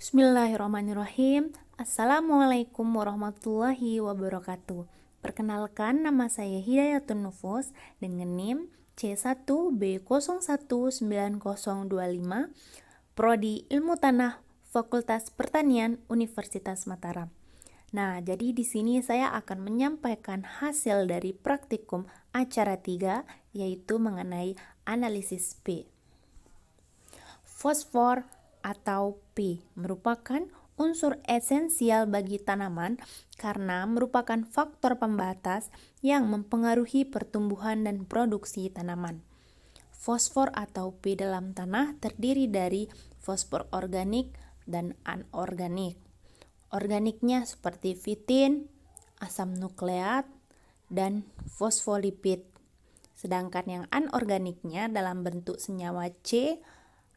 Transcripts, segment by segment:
Bismillahirrahmanirrahim. Assalamualaikum warahmatullahi wabarakatuh. Perkenalkan, nama saya Hidayatun Nufus dengan NIM C1B019025, Prodi Ilmu Tanah, Fakultas Pertanian, Universitas Mataram. Nah, jadi di sini saya akan menyampaikan hasil dari praktikum acara 3, yaitu mengenai analisis P. Fosfor atau P merupakan unsur esensial bagi tanaman karena merupakan faktor pembatas yang mempengaruhi pertumbuhan dan produksi tanaman. Fosfor atau P dalam tanah terdiri dari fosfor organik dan anorganik. Organiknya seperti fitin, asam nukleat, dan fosfolipid. Sedangkan yang anorganiknya dalam bentuk senyawa C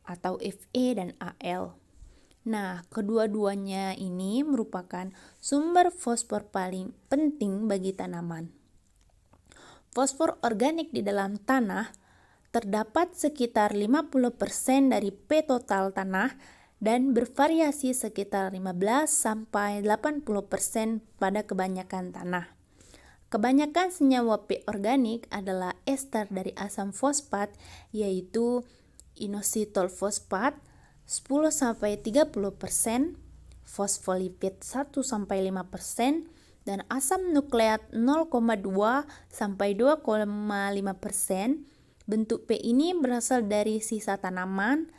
atau Fe dan Al. Nah, kedua-duanya ini merupakan sumber fosfor paling penting bagi tanaman. Fosfor organik di dalam tanah terdapat sekitar 50% dari P total tanah dan bervariasi sekitar 15-80% pada kebanyakan tanah. Kebanyakan senyawa P organik adalah ester dari asam fosfat, yaitu inositol fosfat 10-30%, fosfolipid 1-5%, dan asam nukleat 0,2-2,5%. Bentuk P ini berasal dari sisa tanaman,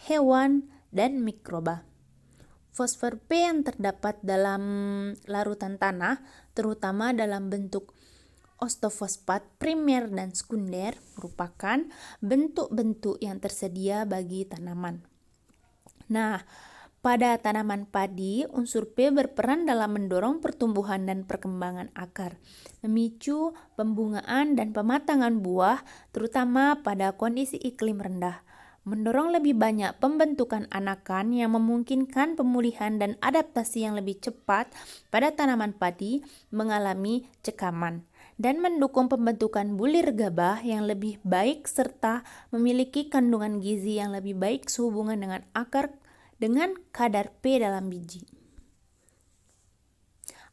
hewan, dan mikroba. Fosfor P yang terdapat dalam larutan tanah, terutama dalam bentuk ostofosfat primer dan sekunder, merupakan bentuk-bentuk yang tersedia bagi tanaman. Nah, pada tanaman padi, unsur P berperan dalam mendorong pertumbuhan dan perkembangan akar, memicu pembungaan dan pematangan buah, terutama pada kondisi iklim rendah, mendorong lebih banyak pembentukan anakan yang memungkinkan pemulihan dan adaptasi yang lebih cepat pada tanaman padi mengalami cekaman, dan mendukung pembentukan bulir gabah yang lebih baik serta memiliki kandungan gizi yang lebih baik sehubungan dengan akar dengan kadar P dalam biji.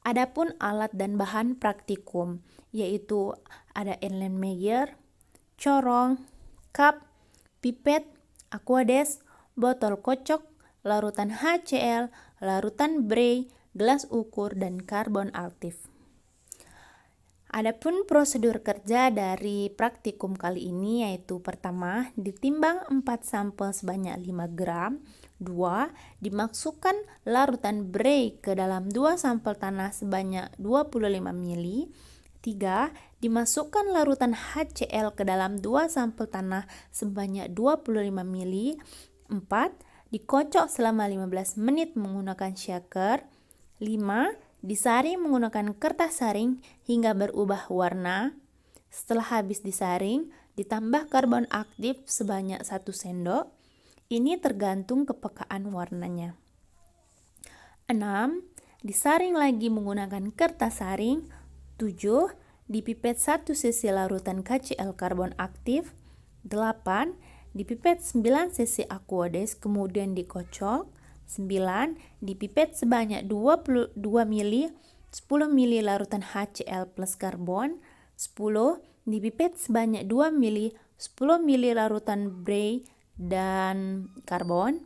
Adapun alat dan bahan praktikum, yaitu ada Erlenmeyer, corong, cup, pipet, aquades, botol kocok, larutan HCl, larutan Bray, gelas ukur, dan karbon aktif. Adapun prosedur kerja dari praktikum kali ini yaitu pertama, ditimbang 4 sampel sebanyak 5 gram. 2. Dimasukkan larutan Bray ke dalam 2 sampel tanah sebanyak 25 ml. 3. Dimasukkan larutan HCl ke dalam 2 sampel tanah sebanyak 25 ml. 4. Dikocok selama 15 menit menggunakan shaker. 5. Disaring menggunakan kertas saring hingga berubah warna. Setelah habis disaring, ditambah karbon aktif sebanyak 1 sendok. Ini tergantung kepekaan warnanya. 6. Disaring lagi menggunakan kertas saring. 7. Dipipet 1 cc larutan KCl karbon aktif. 8. Dipipet 9 cc aquades kemudian dikocok. 9. Dipipet sebanyak 22 ml 10 ml larutan HCl plus karbon. 10. Dipipet sebanyak 2 ml 10 ml larutan Bray dan karbon.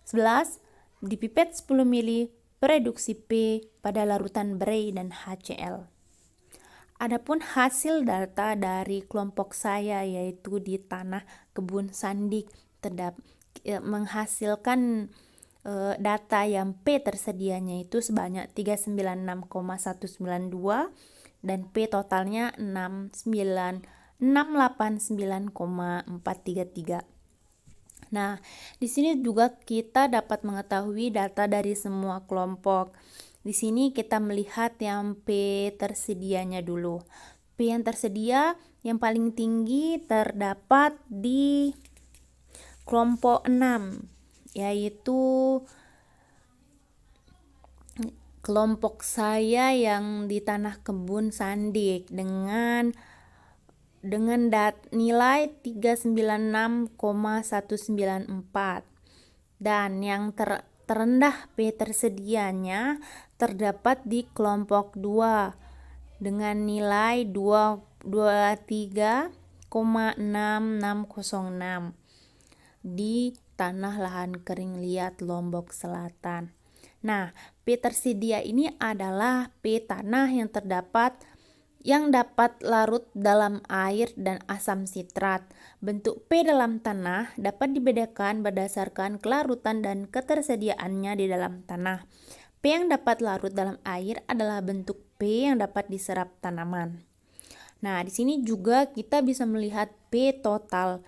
11. Dipipet 10 ml reduksi P pada larutan Bray dan HCl. Adapun hasil data dari kelompok saya yaitu di tanah kebun sandik menghasilkan data yang P tersedianya itu sebanyak 396,192 dan P totalnya 689,433. Nah, di sini juga kita dapat mengetahui data dari semua kelompok. Di sini kita melihat yang P tersedianya dulu. P yang tersedia yang paling tinggi terdapat di kelompok 6, yaitu kelompok saya yang di tanah kebun sandik dengan nilai 396,194. Dan yang terendah P tersedianya terdapat di kelompok 2 dengan nilai 23,6606 di tanah lahan kering liat Lombok Selatan. Nah, P tersedia ini adalah P tanah yang dapat larut dalam air dan asam sitrat. Bentuk P dalam tanah dapat dibedakan berdasarkan kelarutan dan ketersediaannya di dalam tanah. P yang dapat larut dalam air adalah bentuk P yang dapat diserap tanaman. Nah, di sini juga kita bisa melihat P totalnya.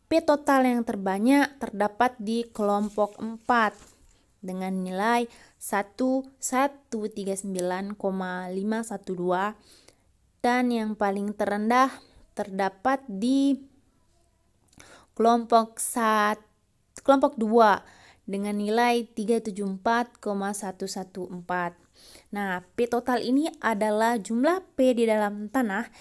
P total yang terbanyak terdapat di kelompok 4 dengan nilai 1139,512 dan yang paling terendah terdapat di kelompok 2 dengan nilai 374,114. Nah, P total ini adalah jumlah P di dalam tanah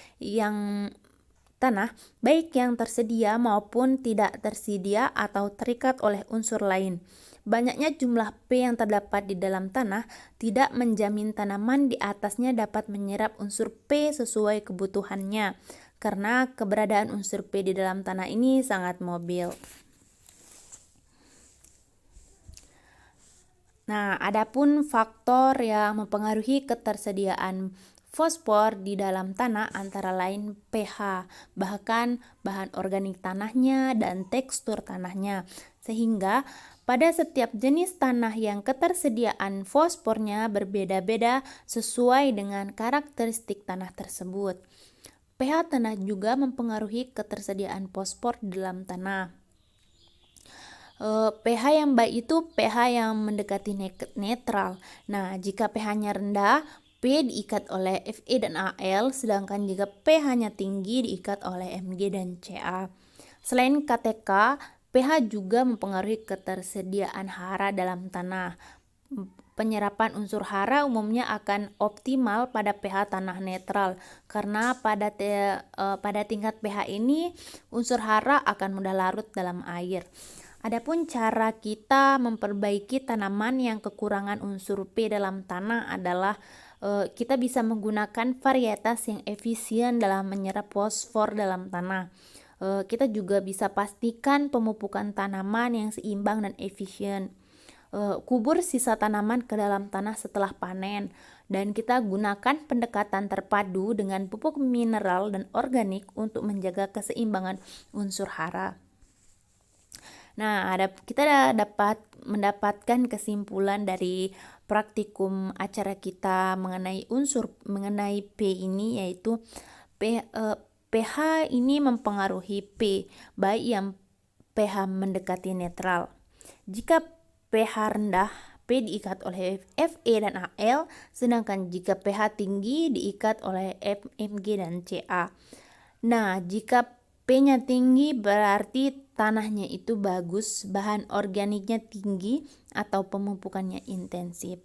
baik yang tersedia maupun tidak tersedia atau terikat oleh unsur lain. Banyaknya jumlah P yang terdapat di dalam tanah tidak menjamin tanaman di atasnya dapat menyerap unsur P sesuai kebutuhannya, karena keberadaan unsur P di dalam tanah ini sangat mobil. Nah, adapun faktor yang mempengaruhi ketersediaan fosfor di dalam tanah antara lain pH, bahkan bahan organik tanahnya dan tekstur tanahnya. Sehingga pada setiap jenis tanah yang ketersediaan fosfornya berbeda-beda sesuai dengan karakteristik tanah tersebut. pH tanah juga mempengaruhi ketersediaan fosfor di dalam tanah. pH yang baik itu pH yang mendekati netral. Nah, jika pH-nya rendah, P diikat oleh Fe dan Al, sedangkan jika pH-nya tinggi diikat oleh Mg dan Ca. Selain KTK, pH juga mempengaruhi ketersediaan hara dalam tanah. Penyerapan unsur hara umumnya akan optimal pada pH tanah netral, karena pada tingkat pH ini unsur hara akan mudah larut dalam air. Adapun cara kita memperbaiki tanaman yang kekurangan unsur P dalam tanah adalah kita bisa menggunakan varietas yang efisien dalam menyerap fosfor dalam tanah. Kita juga bisa pastikan pemupukan tanaman yang seimbang dan efisien. Kubur sisa tanaman ke dalam tanah setelah panen, dan kita gunakan pendekatan terpadu dengan pupuk mineral dan organik untuk menjaga keseimbangan unsur hara. Nah, kita dapat mendapatkan kesimpulan dari praktikum acara kita mengenai P ini, yaitu pH ini mempengaruhi P, baik yang pH mendekati netral. Jika pH rendah, P diikat oleh Fe dan Al, sedangkan jika pH tinggi diikat oleh Mg dan Ca. Nah, jika P-nya tinggi berarti tanahnya itu bagus, bahan organiknya tinggi, atau pemupukannya intensif.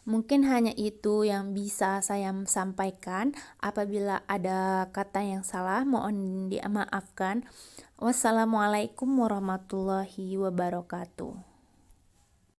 Mungkin hanya itu yang bisa saya sampaikan. Apabila ada kata yang salah, mohon dimaafkan. Wassalamualaikum warahmatullahi wabarakatuh.